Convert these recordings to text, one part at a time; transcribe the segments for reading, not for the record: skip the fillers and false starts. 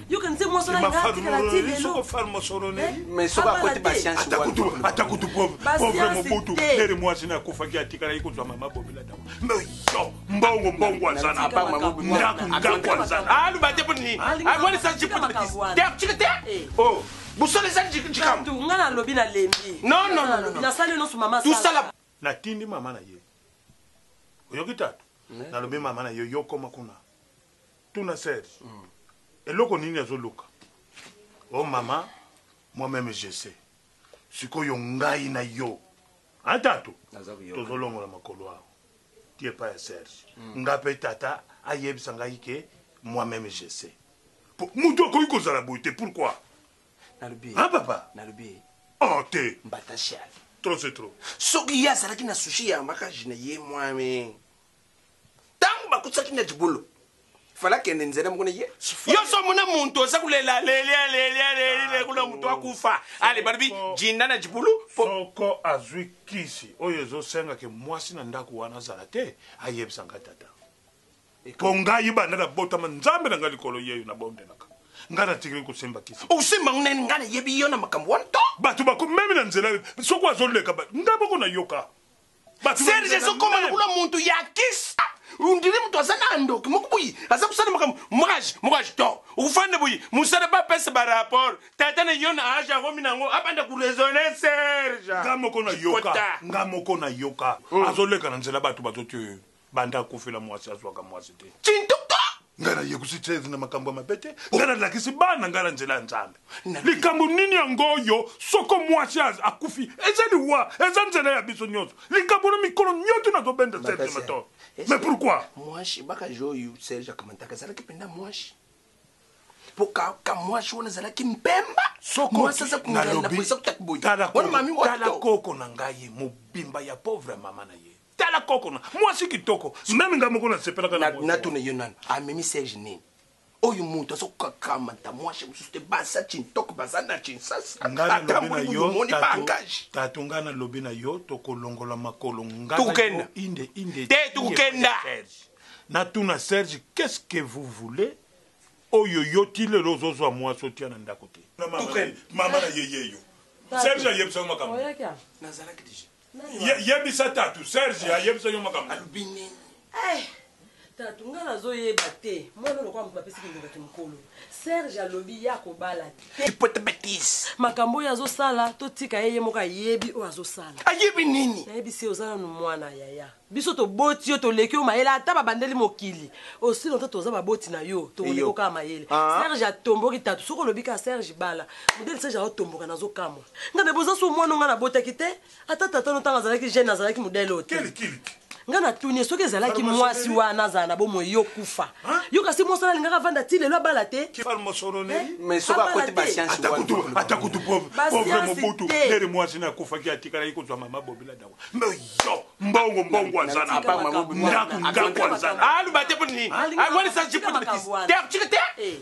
You can say most of the mais so ba côté patience atakutu pauvre mobutu lere mwasi na kufaki atikala iko za mama bobila dawo yo mbongo azana ndaku azana alu bate poni agwani sa jipu te chikete oh busole sa jikam tu ngana lobi na lembi non na sale no su mama tout ça la na tindi mama na ye oyokitatu na lobi mama na yo yokoma kuna tuna serge eloko nini azoluka oh mama moi-même je sais sikoyo ngai na yo atatu tozolongola makolo awo tie pa ya serge ngape tata ayebisa ngai ke moi-même je sais mutu akoki kozala boye te pourquoi nalobi papa nalobi oh te mbata chial trop c'est trop soki ya salaki na sushi ya mbaka jina ye mwame tangu bakutsaki na jibulu fala kende nzela mukune ye yo so muna muntu osakulela lele kuna muntu akufa ale barbi jinda na jibulu soko azwi kisi oyo ezosenga ke mwasi na ndako wana azala te ayebisa nga tata po ngai banda na botama nzambe na nga likolo yeyo na bondelaka nga natikili kosemba kisi osemba ngunene nga na yebi yo na makambo wanto bato bakomemi na nzela soko azoleka nga boko na yoka serge sokoma na kuna muntu ya kisi undiri mtu asana andoki mukubuyi asa kusana makamu mugaj to ufande buyi musana ba pesa ba rapport tata ne yona aja ngomi nango abanda ku raisonner serge ngamoko na yoka azoleka na nzela bato bazoti banda kufela mwasi azwaka mwasi te chintuka ngana yekusitezi na makambo mabete ngana lakisi bana ngana nzela nzambe likambo nini yangoyo soko mwasi akufi eza nzela ya biso nyonso likambo na mikolo nyoto na zobenda serge mato mais pourquoi mwashi baka joyu serge akamantaka zala kipenda mwashi poka ka mwashi wona zala kimpemba mwasa za kungala na pesa kutakboyi wana mami tala koko na ngai mobimba ya pauvre mama na ye tala koko na mwasi kitoko meme ngamoko na sepelaka na tune yonana amemi serge nini oyo muntu azokukakamata mwashe mususte basa chintoko bazana chinsasa ngana lobi na yo tatu ngana lobi na yo tokolongola makolo ngana inde te tukenda na tuna serge qu'est-ce que vous voulez oyo yotile lozozo mwasi otia na ndako te mama na yeyeyo serge ayebisa makambo nazala kidije yebisa tatu serge ayebisa makambo alubini tatu nga nazoyeba te mwana lokwa mutu bapesi kindongaki mokolo serge alobi ya kobala te ipote betise makambo oyo azosala totika ye moko ayebi oyo azosala ayebi nini nayebisi oza nanu mwana yaya biso toboti yo toleki yo mayele ata babandeli mokili osilo nto toza baboti na yo toleki kaka mayele serge atomboki tatu soki olobi kaka serge bala modele serge aotomboka nazokamwa nga neboza so mwana nga nabotaki te ata tata notanga azalaki jeune azalaki modele ote nga natuni soki ezalaki mwasi wana azala na bomoi yo kufa yo kasi mwasi alingaka vanda ti lelo abala te mais soki akote basiansi atakutu pauvre mobutu lere mwasi na kufaki atikala ikozwa mama bobila dawa yo mbongo azana ndaku azana alu bate poni agwani sa jipu te chikete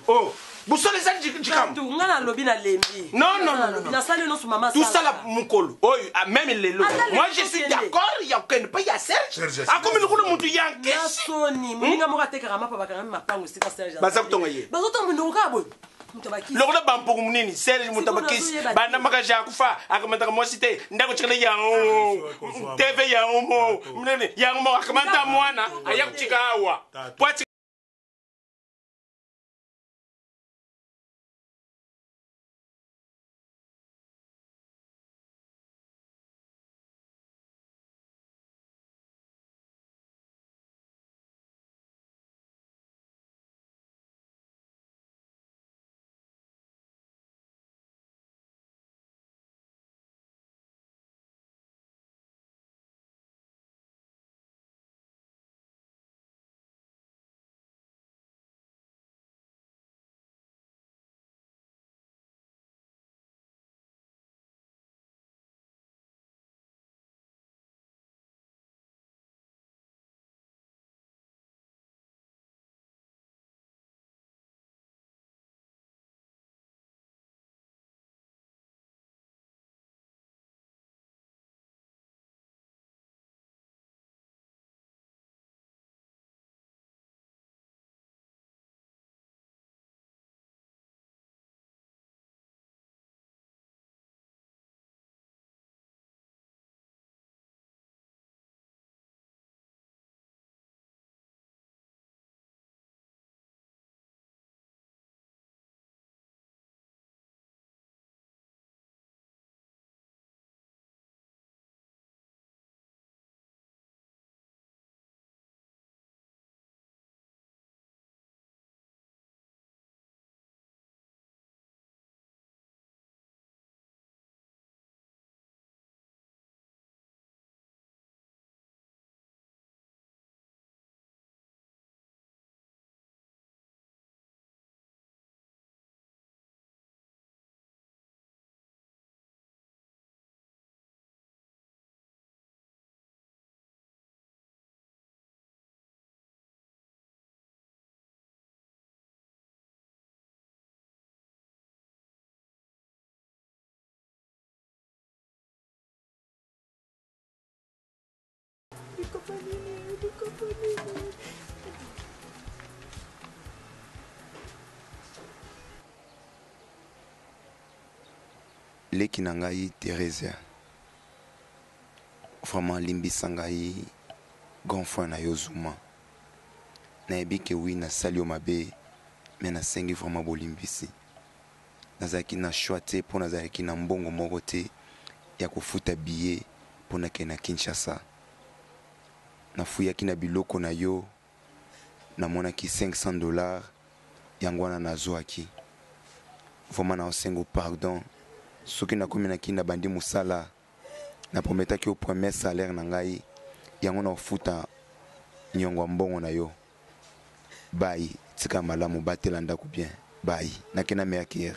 oh busole sa jikam tu nga na lobi na lembi non na sale no su mama tout ça la mukolo oyo même lelo moi je suis d'accord ya okende pa ya serge akomi lokolo muntu yanke soni muninga moka tekaka mapa bakanga mapango sika serge baza kutonga ye bazotonga ndo kabo lokolo bampuku munini serge mutabakisi bana makaja akufa akamantaka mwasi te ndako chikana yango tv yango munene yango akamanta mwana ayakuchika awa leki na ngai Thérèse vraiment limbisa ngai grand frère na yo Zuma nayebi ke wi nasali yo mabe me nasengi vraiment bolimbisi nazalaki na choix te mpo nazalaki na mbongo moko te ya kofuta billet mpo nakende na Kinshasa nafuyaki na biloko na yo namonaki $500 yango wana nazwaki vraiment naosengo pardon soki nakomi na bandi musala na prometaki au premier salaire na ngai yango na ofuta nyongo mbongo na yo bai tika malamu batela ndako bien bai nakena meakir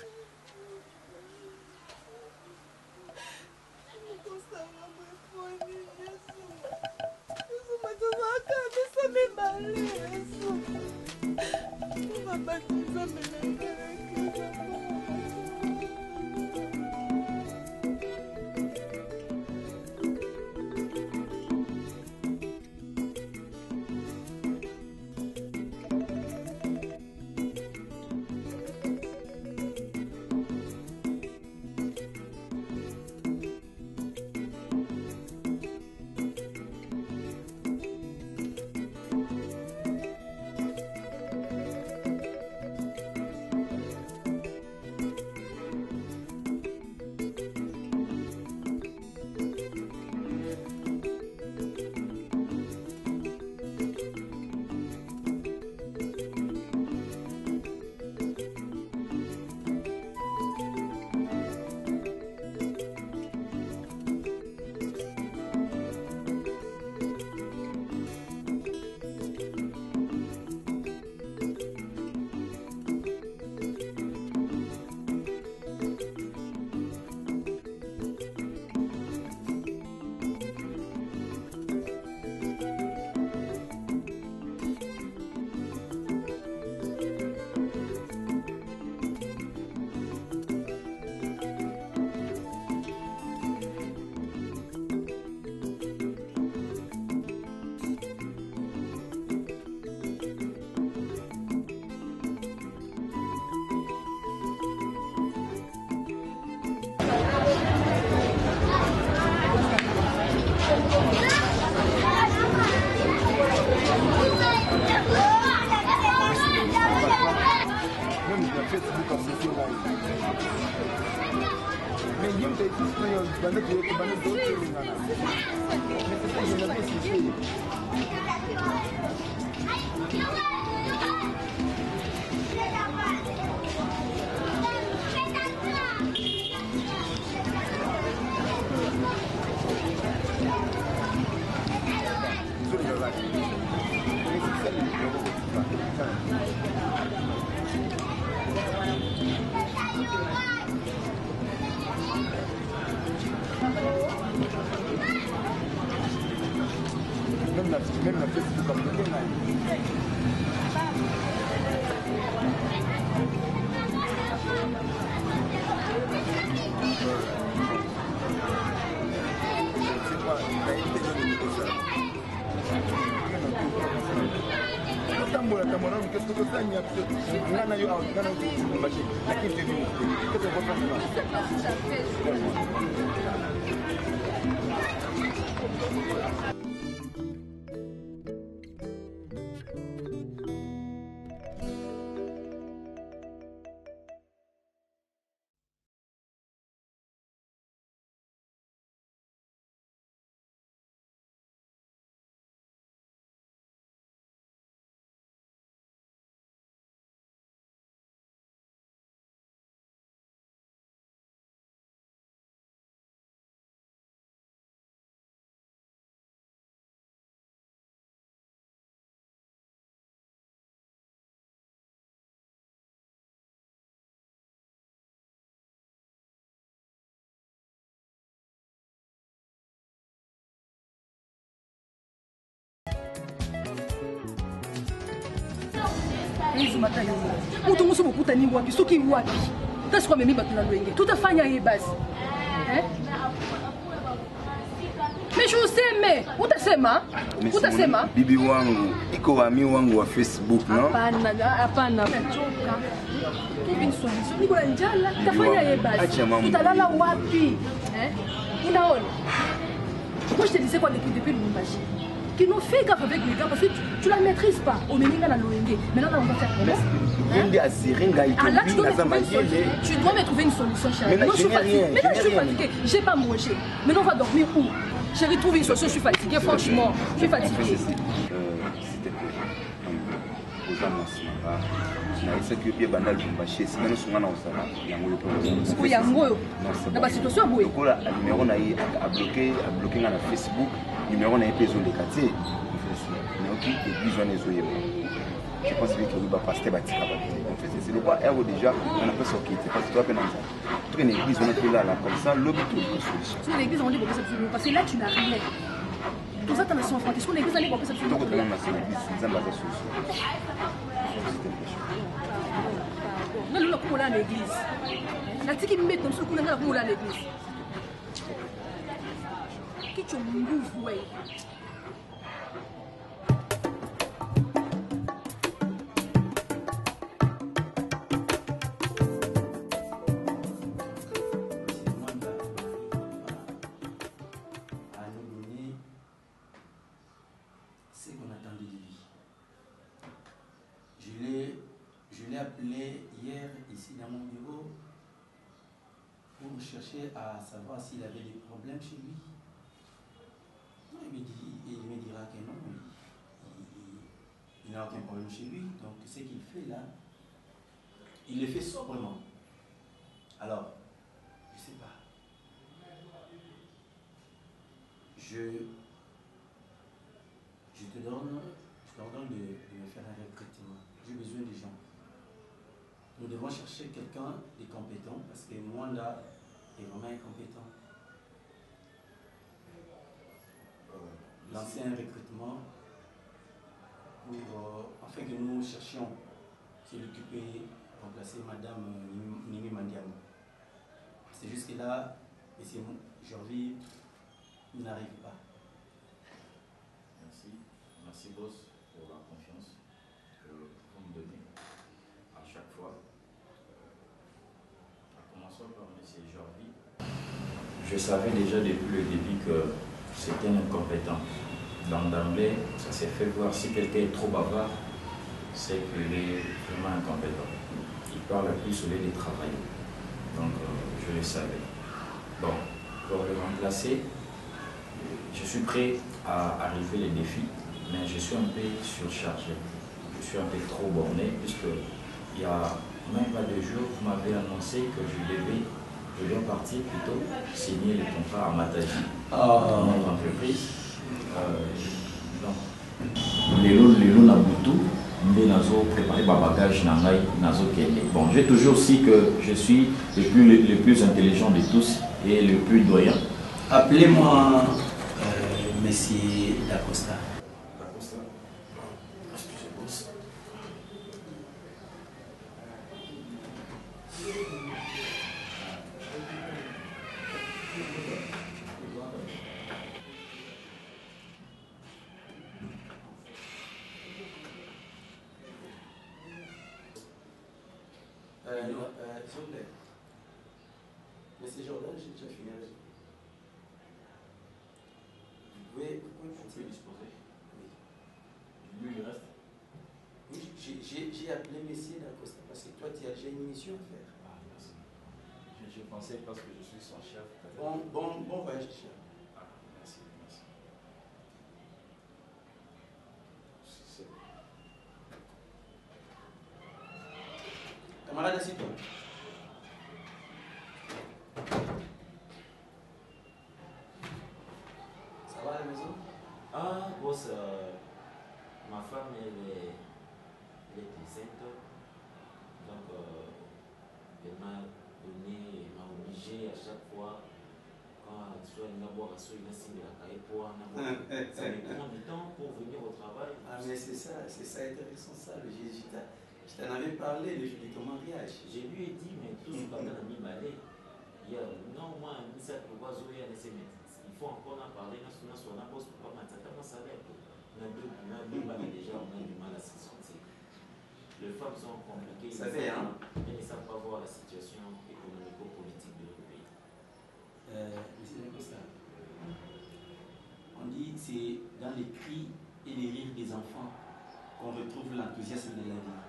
Zumata yo. Mtu musu bukuta ni wapi? Soki wapi? Kasi kwa mimi batuna lwenge. Tutafanya hii basi. Eh? Kesho useme. Utasema? Utasema? Bibi wangu, iko wami wangu wa Facebook, no? Hapana. Choka. Tuvi solution. Niko na njala, tafanya yeye basi. Utalala wapi? Unaona? Moi je te disais quoi depuis le Lubumbashi. Qui nous fait gaffe avec les gars parce que tu la maîtrises pas. On est là dans l'ONG. Maintenant on va faire comment? Tu dois me trouver une solution, chérie. Maintenant je suis fatiguée. J'ai pas mangé. Maintenant on va dormir où? Chérie, trouve une solution. Je suis fatiguée, franchement. Je suis fatiguée. S'il te plaît, naisa que bien banal Lubumbashi c'est même son annonce là yango na ba situation boye kola numéro na yi a bloqué na Facebook numéro na epezo le quartier mais OK église on est je pense que il va passer batika ba en fait c'est le pas ergo déjà on a pas sorti parce que toi peine ça tout une église on est là comme ça l'hôpital solution sur l'église on dit pour que ça parce que là tu n'as rien tout ça ta nation française sur l'église on dit pour que ça tout le monde c'est l'église c'est la solution. Non, non, non, à l'église. La tique qui me met comme ça, qu'on a à l'église. Qui tu m'ouvres, ouais. Appelé hier ici dans mon bureau pour chercher à savoir s'il avait des problèmes chez lui. Il me dira que non, il n'a aucun problème chez lui. Donc ce qu'il fait là, il le fait sobrement. Alors, je ne sais pas. Je t'ordonne de me faire un recrutement. J'ai besoin de gens. Nous devons chercher quelqu'un de compétent parce que moi là est vraiment incompétent. Lancer un recrutement pour afin que nous cherchions celui qui peut remplacer Madame Nimi Mandiamo. C'est juste que là, M. Jorvi n'arrive pas. Merci boss pour la confiance que vous me donnez à chaque fois. Commençons par M. Jorvi. Je savais déjà depuis le début que c'était un incompétent. Donc d'emblée, ça s'est fait voir si quelqu'un est trop bavard, c'est qu'il est vraiment incompétent. Il parle plus au lieu de travailler. Donc je le savais. Bon, pour le remplacer, je suis prêt à arriver les défis, mais je suis un peu surchargé. Je suis un peu trop borné puisque il y a même pas 2 jours, vous m'avez annoncé que je dois partir plutôt signer le contrat à Mataji, notre entreprise. Lelo Nabutu, Nazo préparé ma bagage Nazo Kende. Bon, j'ai toujours dit que je suis le plus intelligent de tous et le plus doyen. Appelez-moi Monsieur Dacosta. S'il vous plaît. Monsieur Jordan, j'ai déjà fini avec vous. Vous pouvez disposer. Oui. Lui, il reste. Oui, j'ai appelé Monsieur Dacosta parce que toi, tu as déjà une mission à faire. Ah, merci. Je pensais parce que je suis son chef. Bon voyage, chef. Ah, merci. Camarade, assieds-toi. Ça va à la maison? Ah, boss, ma femme, elle est enceinte. Donc, elle m'a obligé à chaque fois, quand soit une boire, soit une signe à ça me prend du temps pour venir au travail. Ah, mais c'est ça intéressant, ça. Je t'en avais parlé le jour de ton mariage. Je lui ai dit, mais tout ce qu'on a mis balai. Il y a non, moi, il faut faut encore en parler, on a pose pour pas m'attendre à salaire. On a déjà, on a du mal à s'y sortir. Les femmes sont compliquées, elles ne savent pas voir la situation économico-politique de notre pays. Monsieur Costa, on dit que c'est dans les cris et les rires des enfants qu'on retrouve l'enthousiasme de la vie.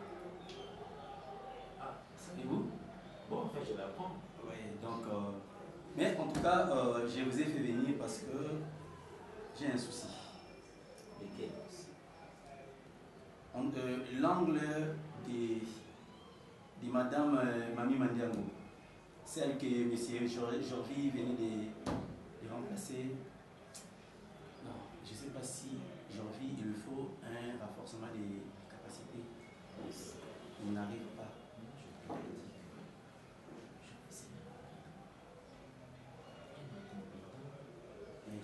Ah, savez-vous? Bon, en fait, je l'apprends. Oui, donc... mais en tout cas, je vous ai fait venir parce que j'ai un souci. De quel souci? L'angle de Madame Mami Mandiango, celle que M. Jorvi venait de remplacer. Non, je ne sais pas si Jorvi, il lui faut un renforcement des capacités. Il n'arrive pas.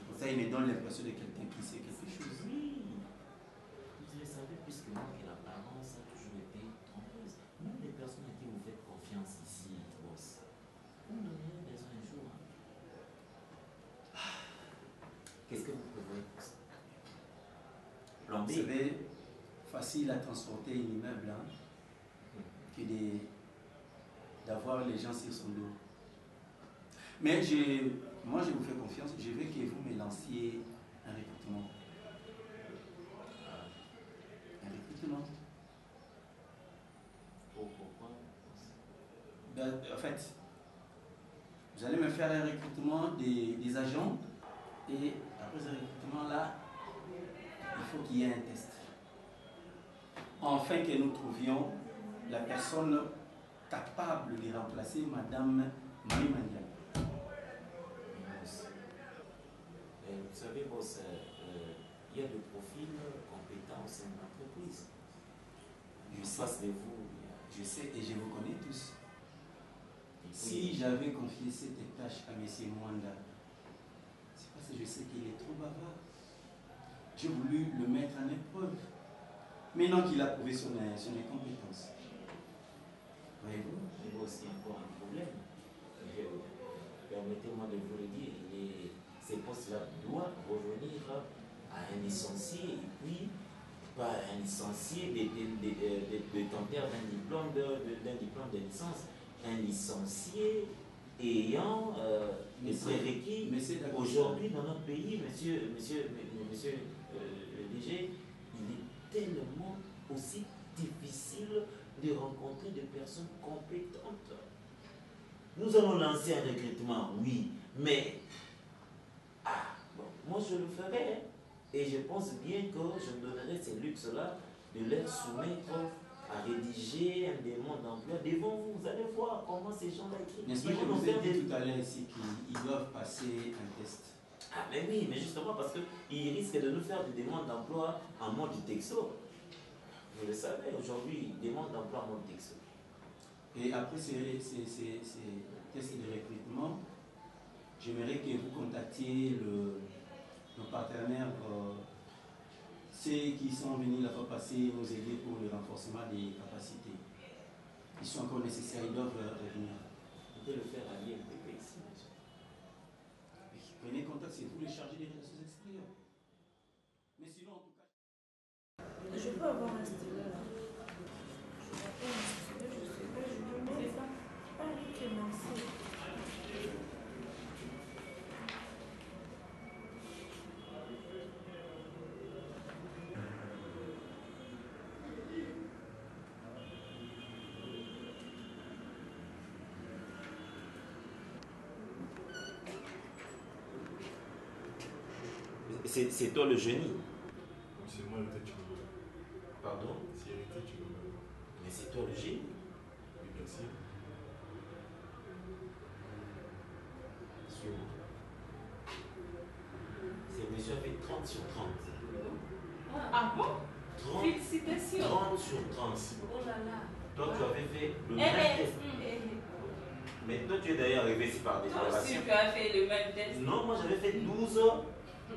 Pour ça, il me donne l'impression de quelqu'un qui sait quelque chose. Oui. Vous le savez, puisque moi, que l'apparence a toujours été trompeuse. Même les personnes à qui vous faites confiance ici, boss, vous me donnerez raison un jour. Qu'est-ce que vous prévoyez pour ça? Plan B. Vous savez, facile à transporter un immeuble que d'avoir les gens sur son dos. Mais moi, je vous fais confiance. Je veux que vous me lanciez un recrutement. Un recrutement. Pourquoi? En fait, vous allez me faire un recrutement des agents. Et après ce recrutement-là, il faut qu'il y ait un test. Enfin que nous trouvions la personne capable de remplacer Madame Mami Mandiango. Vous savez, boss, il y a des profils compétents au sein de l'entreprise. Je sais. Face de vous. Je sais et je vous connais tous. Si j'avais confié cette tâche à M. Mwanda, c'est parce que je sais qu'il est trop bavard. J'ai voulu le mettre en épreuve. Maintenant qu'il a prouvé son incompétence. Voyez-vous? Il y a aussi encore un problème. Permettez-moi de vous le dire. Ces postes-là doivent revenir à un licencié et puis pas un licencié détenteur d'un diplôme de licence, un licencié ayant les prérequis. Aujourd'hui dans notre pays, monsieur le DG, il est tellement aussi difficile de rencontrer des personnes compétentes. Nous allons lancer un recrutement, oui, mais moi je le ferai et je pense bien que je me donnerai ces luxes-là de leur soumettre à rédiger un demande d'emploi devant vous. Vous allez voir comment ces gens-là écrivent. N'est-ce pas que je vous ai dit tout à l'heure ici qu'ils doivent passer un test? Ah mais oui, mais justement parce qu'ils risquent de nous faire des demandes d'emploi en mode texto. Vous le savez, aujourd'hui, demande d'emploi en mode texto. Et après ces tests de recrutement, j'aimerais que vous contactiez nos partenaires, ceux qui sont venus la fois passée nous aider pour le renforcement des capacités. Ils sont encore nécessaires, ils doivent revenir. Vous pouvez le faire à l'IMPP ici, monsieur. Prenez contact, c'est vous les chargés des relations extérieures. Mais sinon, en tout cas... Je peux avoir un stylo là. Je vais avoir un stylo, je sais pas, je ne sais pas. Ah, ok, merci. C'est toi le génie. C'est moi le tête. Pardon? C'est hérité, tu veux. Mais c'est toi le génie. Oui, merci. Suis-moi. C'est monsieur a fait 30 sur 30. Ah bon? 30, Félicitations. 30 sur 30. Oh là là. Toi, tu avais fait le même test. Mais toi, tu es d'ailleurs arrivé ici par déclaration. Toi aussi, tu as fait le même test. Non, moi j'avais fait 12.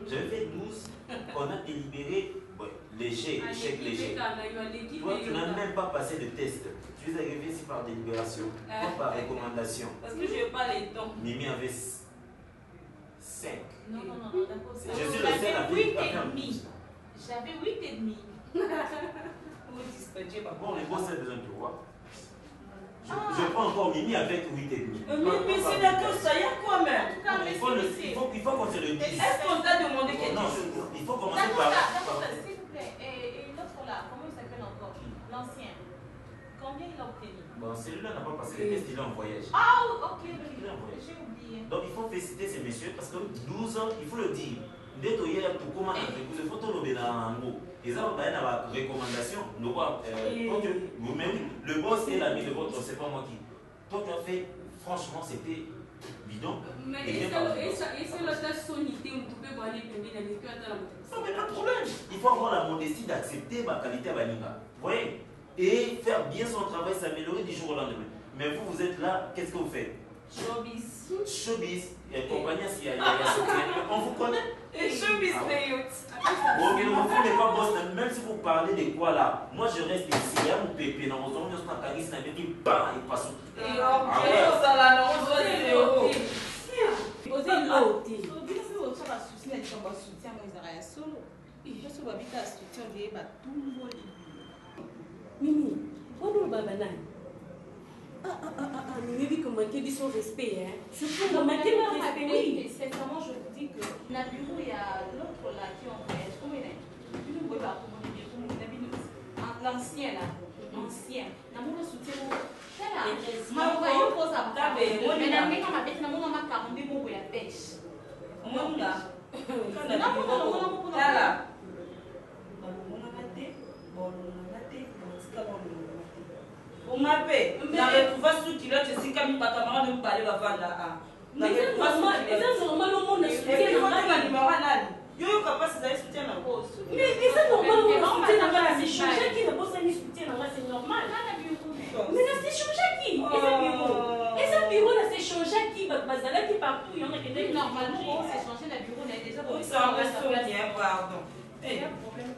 J'avais fait 12. On a délibéré. Bon, léger, échec léger. Toi, tu n'as même pas passé de test. Tu es arrivé ici par délibération, pas par recommandation. Parce que je n'ai pas les temps. Mimi avait 5. Non, d'accord. Je suis le seul à 8,5. J'avais 8,5. Bon, les boss, c'est besoin de voir. Je prends encore Mimi avec 8,5. Mais c'est d'accord, ça y a quoi même? Il faut qu'on se le dise. Est-ce qu'on t'a demandé quelque chose? Il faut commencer par... S'il vous plaît. Et l'autre là, comment il s'appelle encore? L'ancien. Combien il a obtenu? Bon, celui-là n'a pas passé le test, il est en voyage. Ah, ok. Il est en voyage. J'ai oublié. Donc il faut féliciter ces messieurs parce que 12 ans, il faut le dire. Dès que hier, pour comment il faut tout le en gros. Et ça, on a une recommandation. Mais oui, le boss est l'ami de votre, c'est pas moi qui. Toi, tu as fait, franchement, c'était bidon. Mais et c'est l'autre sonité, on peut voir les pédés dans les cœurs de la moto. Ça fait pas de problème. Il faut avoir la modestie d'accepter ma qualité à Baninga. Vous voyez? Et faire bien son travail, s'améliorer du jour au lendemain. Mais vous, vous êtes là, qu'est-ce que vous faites? Showbiz. Showbiz, compagnie, s'il y a on vous connaît? Et showbiz, Bon, mais vous ne pas boss, même si vous parlez de quoi là, moi je reste ici, il y a mon pépé dans mon zone, je suis en carrière, c'est un petit bam, il passe au tout. Et ok, ça là, non, on doit dire. Posez l'eau. Bien sûr, ça va soutenir les gens qui soutiennent les arrêts solo. Je suis habitué à soutenir des bateaux. Mimi, on va banane. Mimi, comment tu dis son respect, hein? Surtout, on m'a dit mon respect, oui. Sincèrement, je vous dis que dans le bureau, il y a l'autre là qui est en voyage. Comment il est? L'ancien là. L'ancien. L'amour le soutien. Ma voix, il pose à table. Mais la mec, on m'a dit, on m'a carambé mon voyage pêche. Mon là. Umape, na retrouva sous kilote esika mipatama ne parler bavanda a. Mais c'est normal au monde soutien na numéro nani. Yo capable de soutien na ko. Mais c'est normal au monde soutien na c'est changer qui ne peut pas soutien na c'est normal. Mais c'est changer qui? Et ça bureau là c'est changer qui bazala qui partout il y en a qui normalement c'est changer le bureau là déjà pour ça on reste bien pardon. Il y a un problème.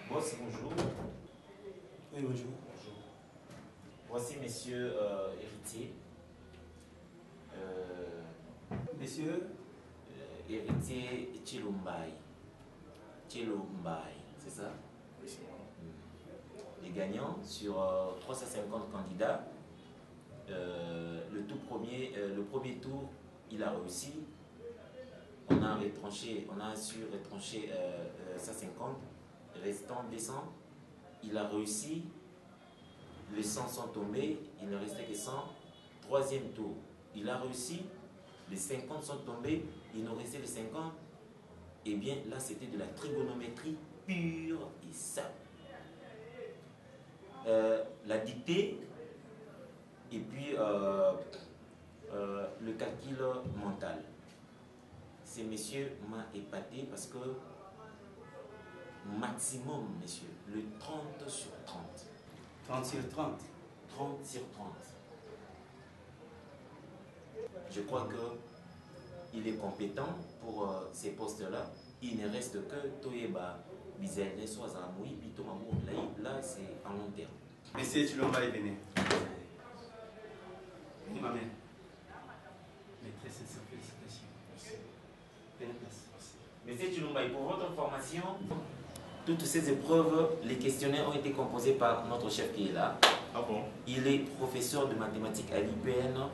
Boss, bonjour. Oui, bonjour. Bonjour. Voici messieurs héritiers. Messieurs héritier Chilumbai. Chilumbai, c'est ça? Oui, c'est moi. Les gagnants sur 350 candidats. Le premier tour, il a réussi. On a su retrancher 150. Restant 200, il a réussi, les 100 sont tombés, il ne restait que 100. Troisième tour, il a réussi, les 50 sont tombés, il nous restait les 50. Eh bien, là, c'était de la trigonométrie pure et simple. La dictée, et puis le calcul mental. Ces messieurs m'ont épaté parce que maximum, messieurs, le 30 sur 30. 30 sur 30. 30 sur 30. Je crois qu'il est compétent pour ces postes-là. Il ne reste que Toyeba, Bizelle, Soazamoui, Pitomamou. Là, c'est en long terme. Monsieur Chilomba est venu. Oui, ma mère. Mes très sincères félicitations. Merci. Monsieur Chilomba, pour votre information, toutes ces épreuves, les questionnaires ont été composés par notre chef qui est là. Ah bon? Il est professeur de mathématiques à l'IPN,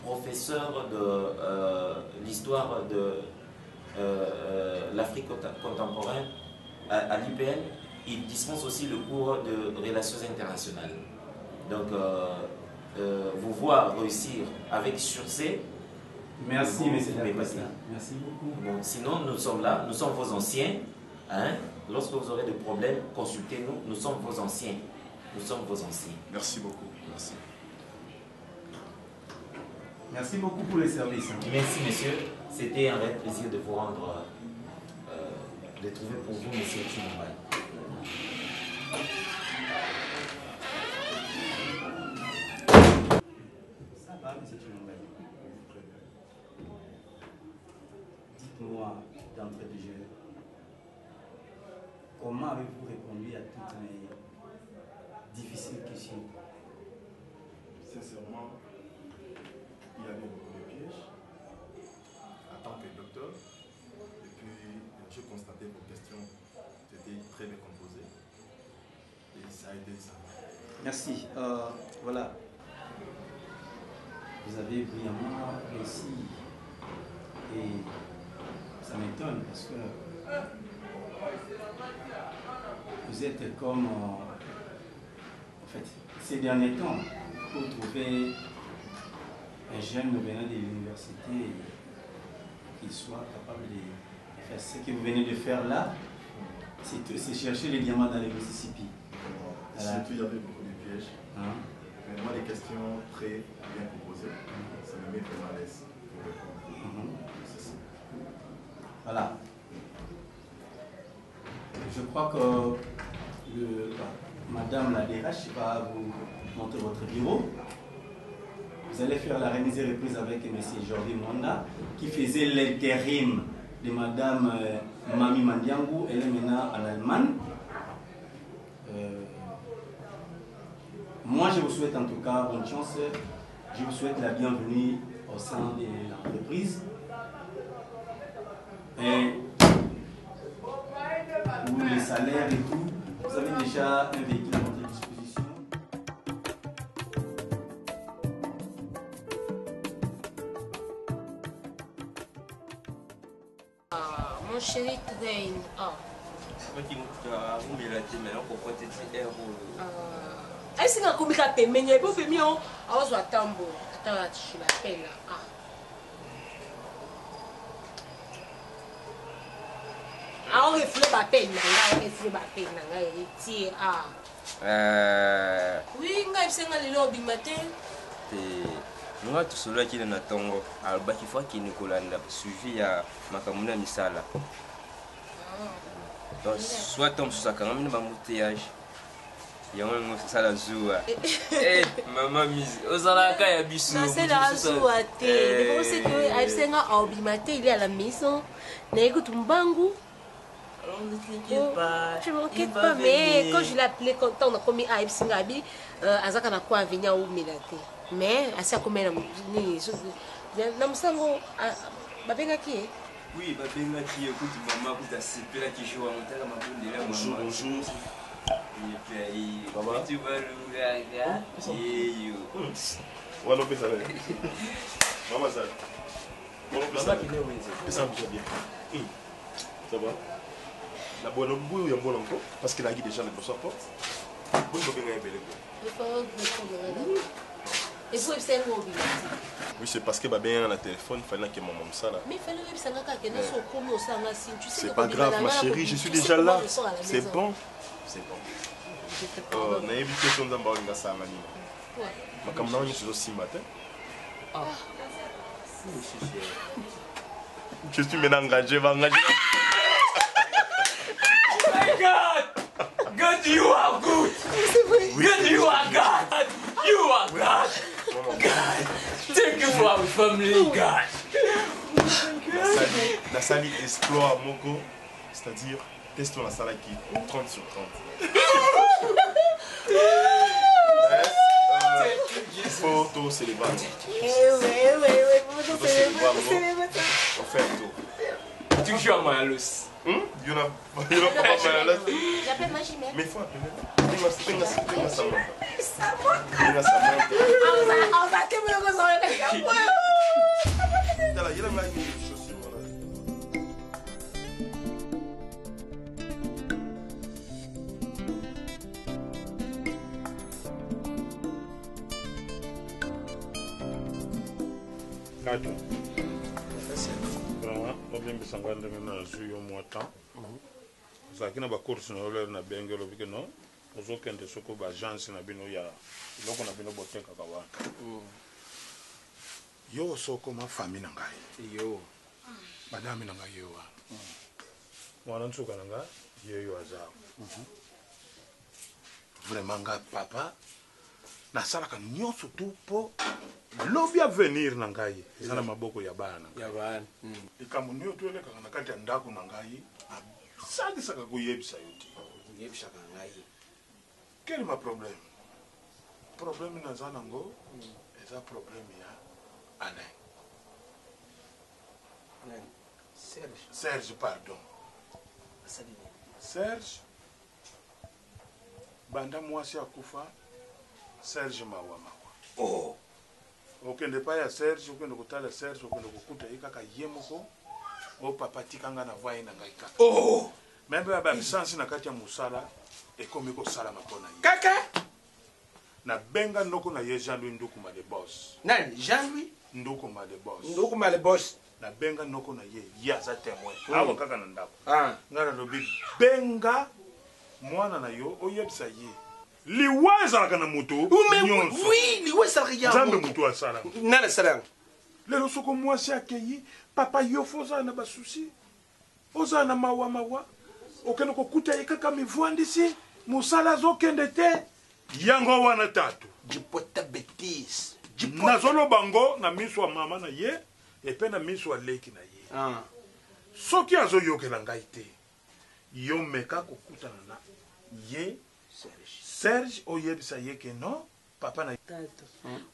professeur de l'histoire de l'Afrique contemporaine à l'IPN. Il dispense aussi le cours de relations internationales. Donc, vous voir réussir avec succès. Merci, monsieur le président. Merci beaucoup. Bon, sinon, nous sommes là, nous sommes vos anciens. Hein? Lorsque vous aurez des problèmes, consultez-nous. Nous sommes vos anciens. Nous sommes vos anciens. Merci beaucoup. Merci. Merci beaucoup pour les services. Merci, monsieur. C'était un vrai plaisir de vous rendre, de trouver pour vous, monsieur Chilomba. Ça va, monsieur Chilomba. Dites-moi, d'entrée de jeu, comment avez-vous répondu à toutes les difficiles questions? sincèrement, il y avait beaucoup de pièges. En tant que docteur, et puis j'ai constaté que vos questions étaient très bien composées. Et ça a aidé ça. Merci. Voilà. Vous avez brillamment réussi. Et ça m'étonne parce que vous êtes comme, en fait, ces derniers temps, pour trouver un jeune venant de l'université qui soit capable de faire ce que vous venez de faire là, c'est chercher les diamants dans les Mississippi. Surtout, il y avait beaucoup de pièges. Mais moi, les questions très bien composées, ça me met vraiment à l'aise pour répondre. C'est ça. Voilà. Je crois que Madame la DRH va vous montrer votre bureau. Vous allez faire la remise et reprise avec M. Jordi Mwanda, qui faisait l'intérim de Madame Mami Mandiangou. Elle est maintenant en Allemagne. Moi, je vous souhaite en tout cas bonne chance. Je vous souhaite la bienvenue au sein de l'entreprise. Et pour les salaires et tout, vous avez déjà un véhicule à votre disposition. Mon chéri, today. Aïe, komika pembeni, il faut faire mieux. Alors, je attends, je l'appelle. Alors, il faut la peine, il faut la peine, il oui, il faut que le lobby matin. Nga tusolo kile na tongo albaki fwa kini kolanda suivi ya makamuna misala. Donc soit on susaka ngamini bambouteillage. Yango ngo sala zuwa. Maman mise. Ozalaka ya bisu. C'est la zuwa te. Le bon c'est que Aïsenga a obimate, il est à la maison. Nego tumbangu. Alors ne t'inquiète pas. Je m'inquiète pas, mais quand je l'ai appelé, quand on a commis à Aïsengabi, Azaka n'a quoi venir au Milate. Mais assez comme elle n'a musango babenga qui oui babenga qui écoute maman écoute assez là qui joue en terre ma bonne là bonjour bonjour et puis baba tu vas le gars et yo voilà bien ça maman ça maman qui est où ça va bien ça va la bonne boue ya bon encore parce qu'il a dit déjà le boss porte bonne babenga belle et vous êtes oui, c'est parce que bien la téléphone, il fallait que maman me ça là. Mais il fallait que c'est pas grave, ma chérie, je suis déjà là. C'est bon. C'est bon. On a évité son d'embarquer dans ça, Mani. Ma caméra, je suis aussi matin. Je suis maintenant engagé, engagé. Oh my God! God, you are good! God, you are God! You are God! God! Thank you for our family, God! La salle Explore Mogo, c'est-à-dire testons la salle qui 30 sur 30. Photo célébrer. Photo célébrer. On fait un tour. Toujours malus. Il y en a pas mal. J'appelle ma chimère. Mais il faut appeler. bisanga ndenge nazwi yo mwa temps ozalaki na bacourse na yo lere na benge olobiki no ozokende soko baagence na bino ya eloko na bino botekaka wana yo sokoma fami na ngai yo madame na ngai yo wana mwana nsuka na ngai yeyo aza vraiment ngai papa nasalaka nyonso tu mpo lobi avenir na ngai eza na maboko ya bana likambo nio toyelekaka na kati ya ndako na ngai asangisaka koyebisa yo te yebisaka ngai quel est ma problème problème naza nango eza problème ya Alain. Serge, pardon. Serge, banda mwasi akufa, Serge mawa. Oh. Okende pa ya Serge, okende kutala Serge, okende kukuta yikaka yemoko, o papa tikanga na voye na ngaika. Oh. Membe ba absence na kati ya musala, ekomi ko sala mapona yi. Kaka? Na benga ndoko na ye Jean-Louis Ndukuma de boss. Nani? Jean-Louis? Ndukuma de boss. Ndukuma de boss. Na benga ndoko na ye yaza témoin. Awa kaka na ndako. Ngara lobi benga mwana na yo oyebisa ye. Liwa ezalaka na moto nyonso. Oui, liwa ezalaka ya Nzambe moto asala. Nana asala. Lelo soko mwasi akeyi papa yo foza na basusi. Oza na mawa. Okende kokuta ye kaka mivwandisi. Musala zokende te. Yango wana tatu. Jipota betis. Nazolo bango na miso wa mama na ye. Epe na miso wa leki na ye. Soki azo yokela ngai te. Yo meka kokutana na ye Serge oyebisa ye ke no papa na tato.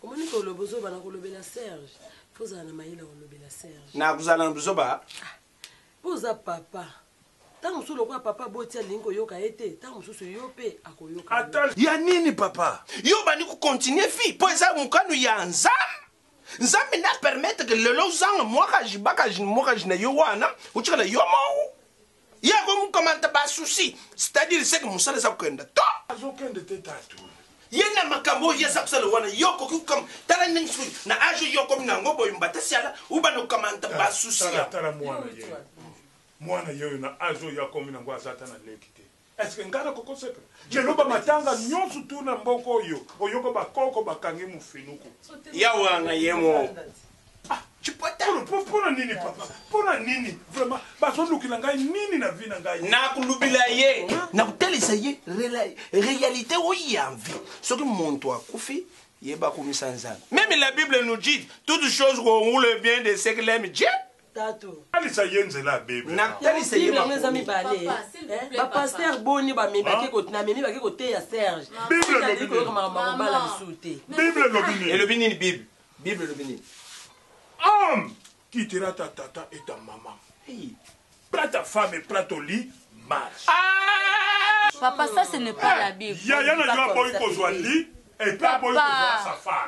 Komoni ko lobozo bana kolobela Serge. Foza na maila kolobela Serge. Na kuzala na buzoba. Poza papa. Tango mususu kwa papa botia lingo yoka ete, tango mususu yope akoyoka. Atal ya nini papa? Yo bani ko continuer fi, po eza mukanu ya nzam. Nzambe na permettre que lelo zanga mwaka jibaka mwaka jina yo wana, uchikala yo mo. Ya ko mukamanta ba souci, c'est-à-dire c'est que musala sa kwenda. To azokende te tatu. Yena makambo yesa kusala wana yoko kukam tala ninsu na ajo yoko minango boy mbata siala ubano kamanta ba souci. Tala mwana ye. Mwana yo na ajo ya komina ngwa zata na lekite. Est-ce que ngara koko sekre? Jeloba matanga nyonso tu na mboko yo. Oyoko bakoko bakangi mufinuku. Ya wanga yemo. Chipota. Pona nini papa? Pona nini? Vraiment, baso lukila ngai nini na vie na ngai? Na kulubila ye. Na kutelisa ye réalité oyi en vie. Ce que mon toi kufi yeba komisa nzana. Même la Bible nous dit toutes choses roulent le bien de ceux qui l'aiment Dieu. Tato. Alisa yenze la Bible. Na talisa ye ba mes balé. Ba pasteur boni ba memi ba ke ko na memi ba ke ko te ya Serge. Bible no bini. Bible no bini. Et le bini Bible. Bible le bini. Homme qui quittera ta tata et ta maman. Prends ta femme et prends ton lit, marche. Papa, ça ce n'est pas la Bible.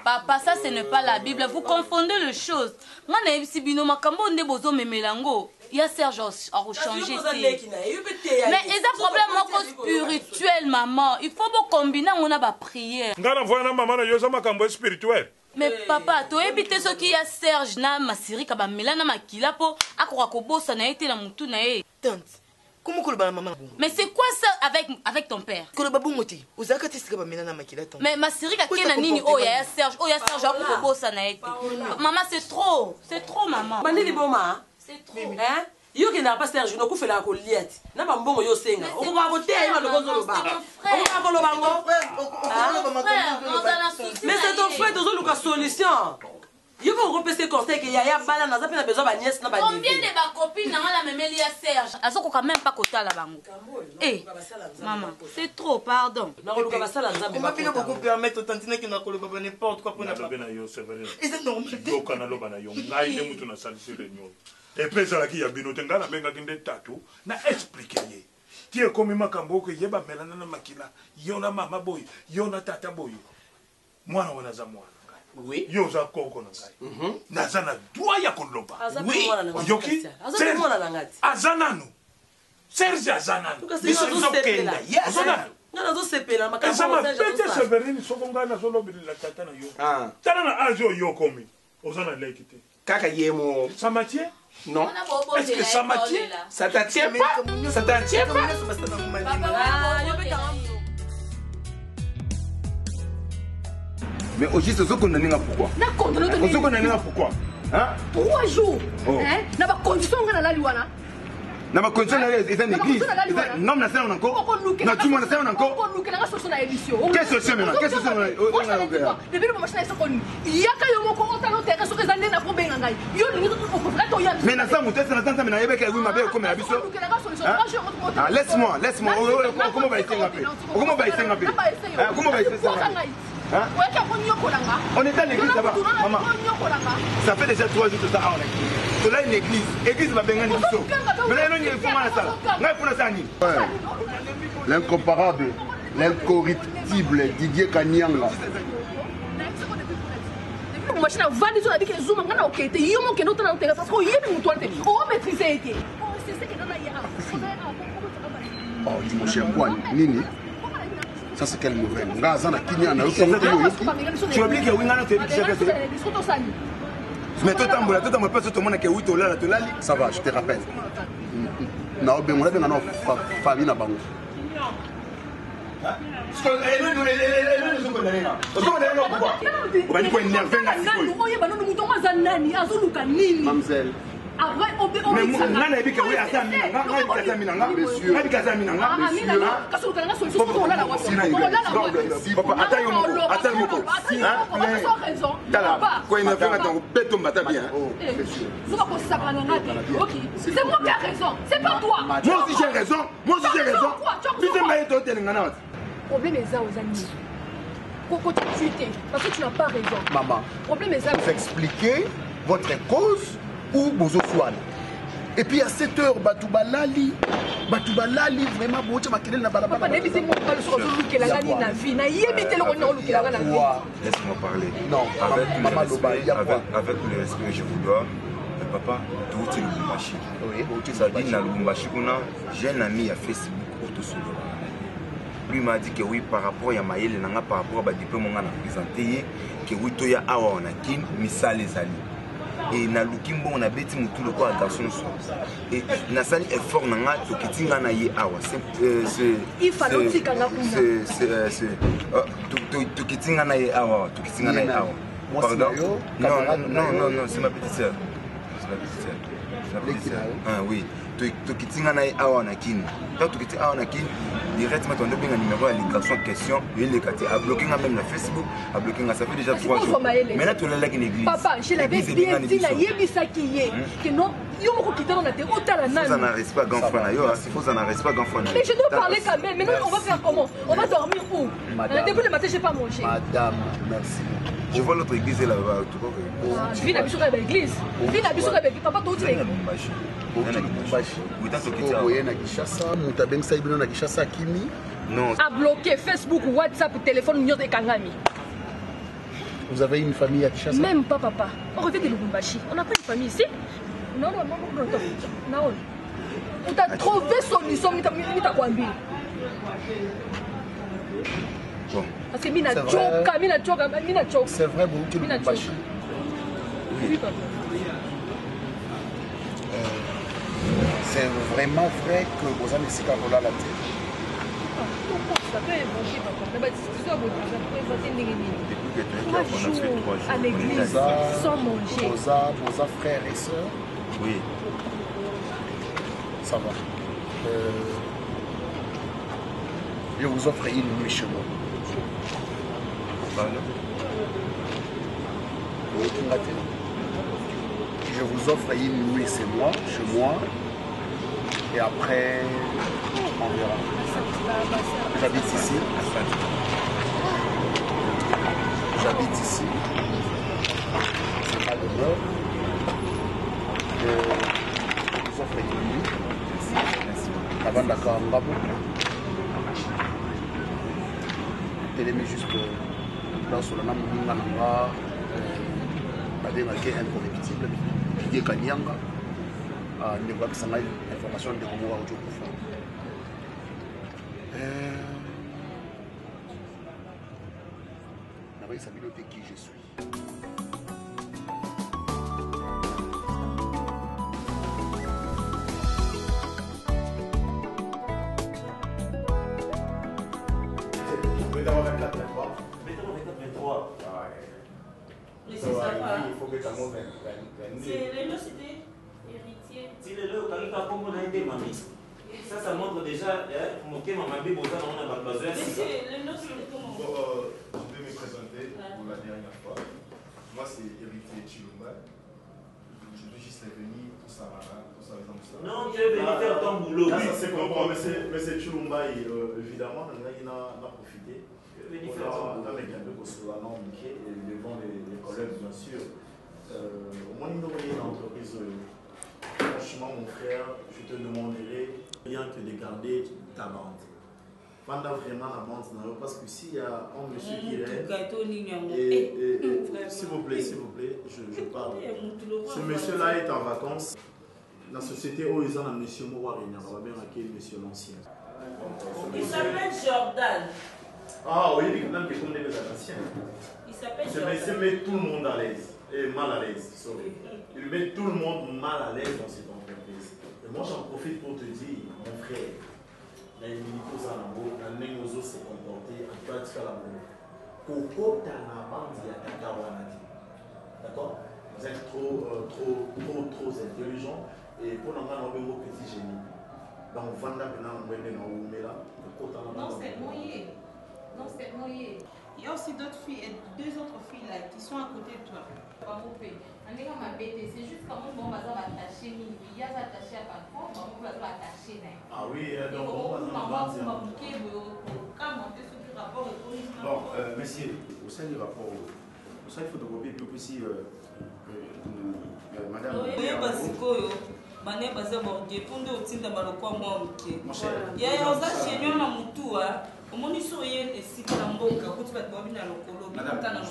Papa, ça ce n'est pas la Bible. Vous confondez les choses. Moi, il y a Serge à rechanger. Mais il y a un problème spirituel, maman. Il faut combiner, on a ma prière. Mais papa, tu évites ce qu'il y a Serge na masiri kaba melana makila po akora kobosa na été na mutu na e. Tante, comment que maman? Mais c'est quoi ça avec ton père? Que le babou moti, vous avez qu'est-ce que ba melana makila tante. Mais masiri ka kena nini oh ya Serge, akora kobosa na été. Maman c'est trop maman. Bandeli boma. C'est trop. Hein? Yo qui n'a pas Serge no kufela ko liet. Na ba mbongo yo senga. Oko ba bote ya lokozo loba. Oko ba ko loba ngo. Mais c'est ton frère tozo luka solution. Yo ko repese conseil que yaya bala na zapi na besoin ba nièce na ba Combien de ba copines na la memeli ya Serge? Azoko quand même pas kota la bango. Eh maman, c'est trop pardon. Na ko luka ba sala nzambe. On m'a pas beaucoup permettre tantine que na ko loba n'importe quoi pour na. Et c'est normal. Yo kana loba na yo. Ngai ne mutu na salisi le nyo. Et puis ça qui a binoté ngala menga kinde tatu na expliquer ye. Tie komi makambo ko yeba melana na makila. Yona mama boy, yona tata boy. Mwana wana za mwana. Oui. Yo za koko na ngai. Nazana doa ya koloba. Oui. Yoki. Azananu. Serge azananu. Biso zokenda. Azananu. Ngana zo sepela makambo. Ezama pete severini sokonga na solo bilila tata na yo. Tana na ajo yo komi. Ozana lekite. Kaka yemo. Ça m'attire? Non. Est-ce que ça m'attire? Ça t'attire pas? Ça t'attire pas? Mais au juste, ce qu'on a n'a pourquoi? Ce qu'on a n'a pourquoi? Hein? 3 jours. Hein? N'a pas condition qu'on a la luana. N'a pas condition c'est une église. Non, mais ça on encore. Non, tout le monde ça on encore. Quelle solution maintenant? Quelle solution maintenant? Mais na ça monter ça na tanta mais yebeka oui ma belle comme la biso. Laisse-moi. Comment va essayer après? Comment va essayer après? Comment va essayer après? Hein? On est dans l'église là-bas. Maman, ça fait déjà 3 jours que ça a en église. C'est là une église. Église va venir nous sauver. Maintenant, il y a une salle. L'incomparable, l'incorruptible Didier Kanyanga. Machine vandi zo adike zuma ngana okete yomo ke notana utega parce que yemi mutu ante o maîtriser ete o c'est ce que dans la ya oh dis mon cher Kwan nini ça c'est quelle nouvelle ngaza na kinya na tu oublies que wingana te dit mais tout tambola pas tout le monde que oui to là ça va je te rappelle na obengo na no famille na bango Mademoiselle. C'est moi qui ai raison, c'est pas toi. Moi aussi j'ai raison. Le problème est ça aux amis. Pourquoi tu t'es? Parce que tu n'as pas raison. Maman, problème est ça. Vous expliquez votre cause ou vos soins. Et puis à 7 heures, Batoubalali, vraiment, vous avez dit Laisse-moi parler. Non, avec le respect que je vous dois, papa, tout est Lubumbashi. Ça dit, dans Lubumbashi, j'ai un ami à Facebook, Autosolo. Lui m'a dit que oui, par rapport à Maël, par rapport à diplôme qu'on a présenté, que oui, il y a awa on a kin, misal les ali. Et na lukimbo on a bêti mutu le quoi garçon so. Et na sali effort nanga to kitinga na ye awa. C'est il fallait aussi kanga kuna. C'est to kitinga na ye awa, to kitinga na ye awa. Pardon? Non, c'est ma petite sœur. C'est ma petite sœur. Ah oui. To kitinga na ye awa na kin. Quand to kitinga awa na kin, directement on donne un numéro à les garçons question, il est à bloquer même la Facebook, à bloquer ça fait déjà 3 jours. Maintenant tu l'as une église. Papa, je l'avais bien dit la yebisa qui est que non, yo moko quitter dans la terre otala nana. Ça n'arrête pas grand frère yo, il faut ça n'arrête pas grand frère. Mais je dois parler quand même. Maintenant on va faire comment? On va dormir où? Depuis le matin, j'ai pas mangé. Madame, merci. Je vois l'autre église là-bas. Je vis dans l'église. Je vis dans l'église. Papa, tout est là. Non. A bloqué Facebook, WhatsApp, téléphone, Nyon et Kangami. Vous avez une famille à Kinshasa? Même pas, papa. On revient de Lubumbashi. On n'a pas une famille ici? Non. On t'a trouvé solution, mais t'as quoi? Bon. Parce que mina choka. C'est vrai, vous tu Lubumbashi. Oui, papa. C'est vraiment vrai que vous avez ici quand la tête. Ça peut évoluer, papa. À l'église, sans manger. Vos frères et sœurs? Oui. Ça va. Je vous offre une nuit chez moi. Je vous offre une nuit chez moi. Et après, on verra. J'habite ici. C'est pas de l'heure. Je vous offre une nuit. Avant d'accord, télémé juste là sur le nom de Nanga, incorruptible, Didier Kanyanga. Ne voit que ça m'a information de comment audio pour faire. N'avez pas savoir qui je suis. Ça montre déjà que maman a besoin de besoin. Je vais me présenter pour la dernière fois. Moi, c'est Héritier Chilumba. Je suis juste venu pour ça. Non, tu es venu faire ton boulot. Ça, c'est comprendre. Mais c'est Chilumba, évidemment, il en a profité. venir faire ça. Avec un peu devant les collègues, bien sûr. Au moins, il y a une entreprise. Franchement, mon frère, je te demanderai rien que de garder ta bande. Pendant vraiment la bande, parce que s'il y a un monsieur qui rêve, s'il vous plaît, je parle. Ce monsieur-là est en vacances. La société où ils ont un monsieur Moua Réunion, on va bien accueillir monsieur l'ancien. Il s'appelle Jordan. Ah oui, il même que comme les anciens. Il s'appelle Ce Jordan. monsieur met tout le monde à l'aise. Et mal à l'aise, sorry. Il met tout le monde mal à l'aise dans cette entreprise. Et moi j'en profite pour te dire, mon frère, les militaires se comporter en tout cas la bonne. Coco Tanabandi à Takawanadi. D'accord? Vous êtes trop intelligent. Et pour nous, on a un petit génie. Donc, Vanda, non, c'est moyen. Non, c'est moyen. Il y a aussi d'autres filles, deux autres filles là qui sont à côté de toi. C'est juste comment on va attacher. Il y a attaché à ta forme, on va attacher. Ah oui, donc on va bon, monsieur, au sein du rapport, au sein du photocopier, puis aussi, madame. Mane baza bordier pour nous tinda maloko moi muke ya ya oza chenyo na mutua omoni so ye esika na mboka kuti bat babi na lokolo bitana na lokolo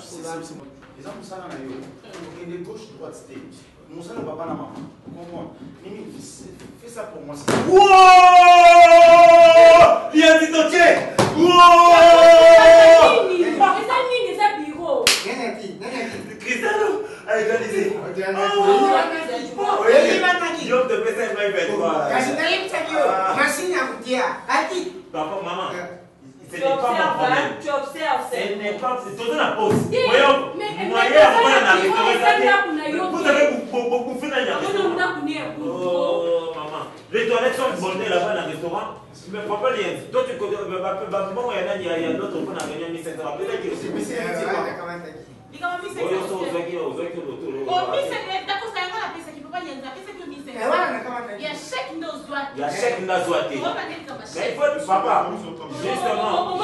les gens ça na yo ok de gauche droite stage mon ça ne va pas na maman comprends Mimi fais ça pour moi wow il y a dit OK nini za bureau Cristiano organisé Yo te pesa mai vetwa. Kasi na yim tagyo. Machine ya kutia. Ati. Papa, maman. Ce n'est pas mon problème. Tu observes. Ce n'est pas. C'est tout la pause. Voyons. Moyen à prendre la restauration. Vous avez beaucoup fait dans la oh, maman. Les toilettes sont bondées là-bas dans le restaurant. Mais papa, toi tu connais. Bon, il y a d'autres qui ont gagné 1500 euros. Peut-être que c'est. Il y a chèque Nozouate. Il y a chèque Nozouate. Mais il faut, papa, justement.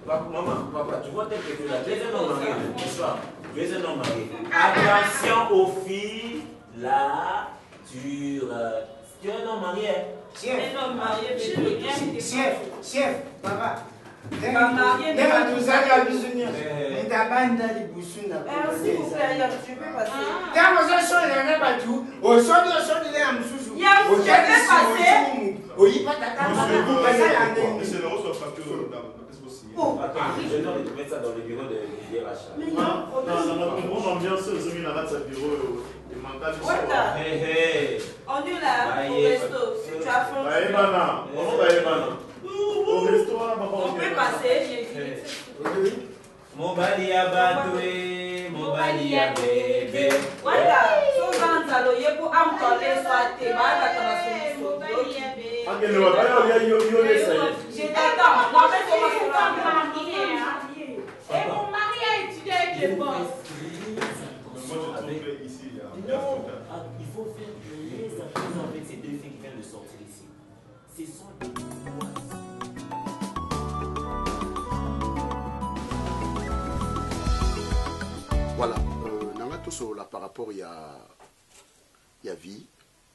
Maman, papa, tu vois tel que tu l'as. Tu es un homme marié. Bonsoir. Tu es un homme marié. Attention aux filles, la dure. Tu es un homme marié. Chef, un homme marié, chef, papa. S'il vous plaît, tu peux passer. Oui, pas ta je dois mettre ça dans le bureau de DRH. Non, bonne ambiance, ils ont mis là-bas de bureau. On est là au resto. Si tu as faim, au restaurant, on peut passer. Mobali ya batwe, mobali ya bébé. Voilà, so zanzalo yebo amkole swate, baba tabaso mobali ya bébé. Angelo baba yo laisse. Je t'attends, moi je suis mariée. Et mon mari a étudié avec les boss. Moi je trouve que ici il y a non, il faut faire les affaires avec ces deux filles qui viennent de sortir ici. Ce sont des Voilà, là, par rapport, il y a vie,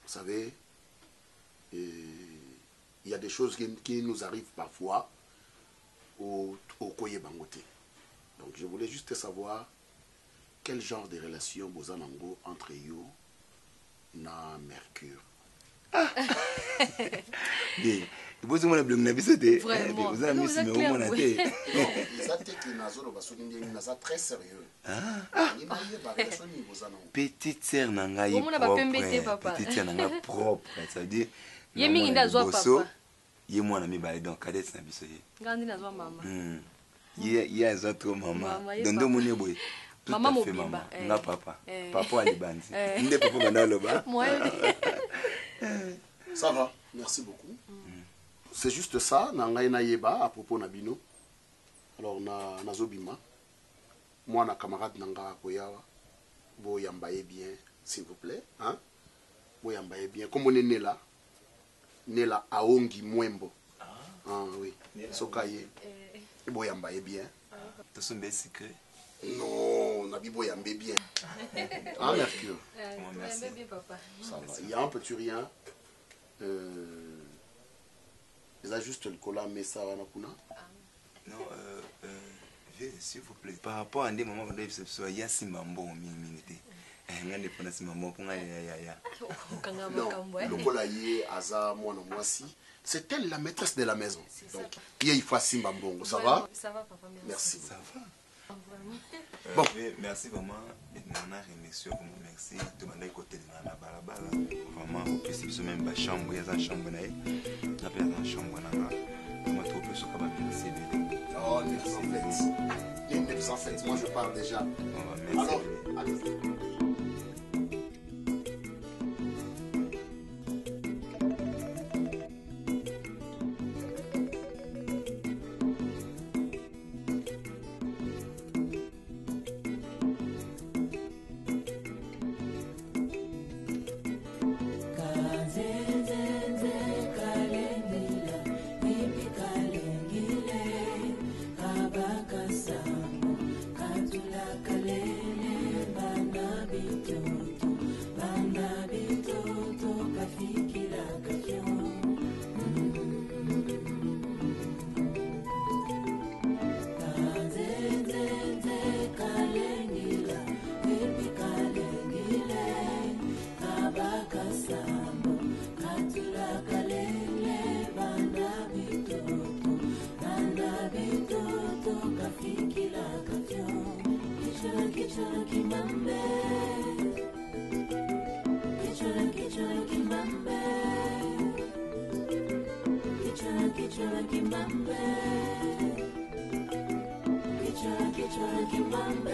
vous savez, et il y a des choses qui nous arrivent parfois au Koye Bangote. Donc je voulais juste savoir quel genre de relation Bozanango entre you et Mercure. Vous avez bien visité. Vraiment. Vous avez mis ce numéro mon athée. Très sérieux. Petite sœur nanga propre. Petite sœur nanga propre. Ça veut dire. Yemi nda zwa papa. Ye mwana mi ba donc cadette na biso ye. Ngandi na zwa mama. Ye za trop mama. Dondo moni boy. Maman mobimba. Nga papa. Papa alibandi. Nde papa bana loba. Moi. Ça va, merci beaucoup. C'est juste ça, nangai na yeba à propos na bino. Alors na zobima. Moi na camarade nanga koyawa. Bo yambaye bien, s'il vous plaît, hein? Bo yambaye bien comme on est né là. Nela Aongi Mwembo. Ah oui. Sokaye. Et Boyamba est bien. Tu es un secret. Non, Nabi Boyamba est bien. Ah, Mercure. Merci. Bien, papa. Ça va. Il y a un petit rien. Ils ont juste le collant, mais ça va. Non, s'il vous plaît. Par rapport à des moments où il y a Simambo au minute. Non, le colaïe, Aza, moi, moi, si. C'est elle la maîtresse de la maison. Donc, il faut Simbambongo. Ça va? Ça va, papa. Merci. Ça va. Bon. Merci vraiment. Merci. Tu m'as dit côté de la balabala. Vraiment, au plus, c'est même ma chambre. Il y a une chambre. Il y a une chambre. Oh, 907. Les 907, moi je parle déjà. Alors, allez. Kichwa kimambe